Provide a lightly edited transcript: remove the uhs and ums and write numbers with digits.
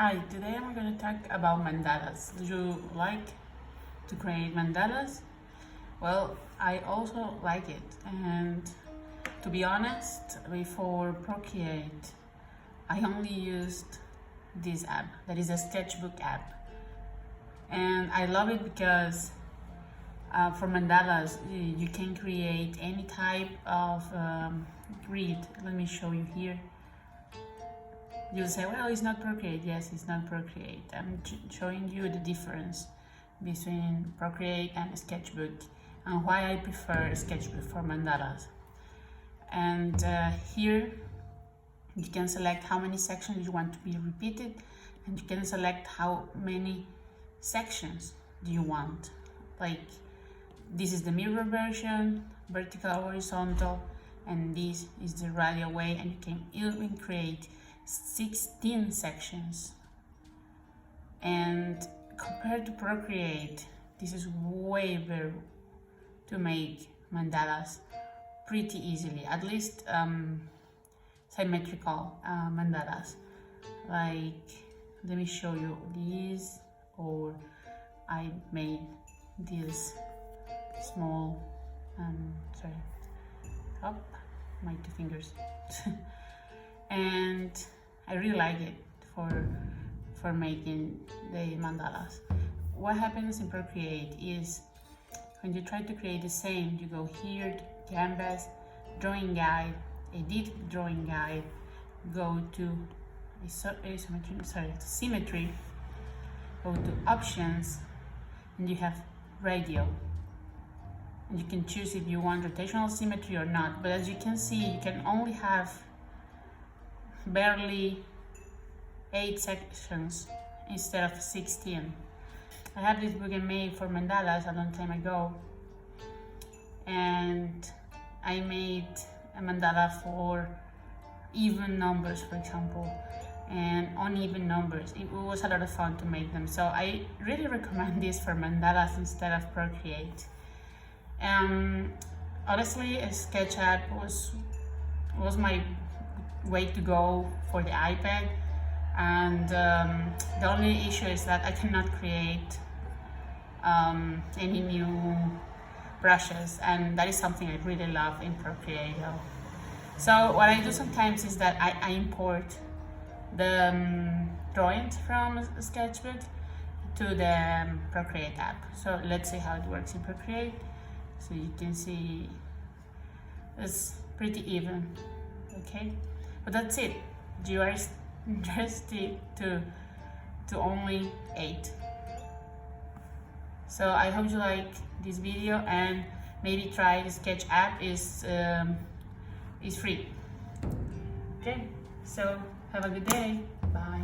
Hi, today I'm going to talk about mandalas. Do you like to create mandalas? Well, I also like it, and to be honest, before Procreate, I only used this app, that is a sketchbook app. And I love it because for mandalas, you can create any type of grid. Let me show you here. You'll say, well, it's not Procreate. Yes, it's not Procreate. I'm showing you the difference between Procreate and Sketchbook and why I prefer Sketchbook for mandalas. And here you can select how many sections you want to be repeated, and you can select how many sections do you want. Like, this is the mirror version, vertical, horizontal, and this is the radial way, and you can even create 16 sections. And compared to Procreate, this is way better to make mandalas pretty easily, at least symmetrical mandalas. Like, let me show you these, or I made this small up my two fingers and I really like it for making the mandalas. What happens in Procreate is when you try to create the same, you go here, canvas, drawing guide, edit drawing guide, go to symmetry, go to options, and you have radial. And you can choose if you want rotational symmetry or not, but as you can see, you can only have barely 8 sections instead of 16. I have this book I made for mandalas a long time ago, and I made a mandala for even numbers, for example, and uneven numbers. It was a lot of fun to make them, so I really recommend this for mandalas instead of Procreate. Honestly, a sketch app was my way to go for the iPad, and the only issue is that I cannot create any new brushes, and that is something I really love in Procreate. So what I do sometimes is that I import the drawings from Sketchbook to the Procreate app. So let's see how it works in Procreate. So you can see it's pretty even, okay? But that's it. You are interested to only 8. So I hope you like this video, and maybe try the Sketch app. Is free. Okay, so have a good day. Bye.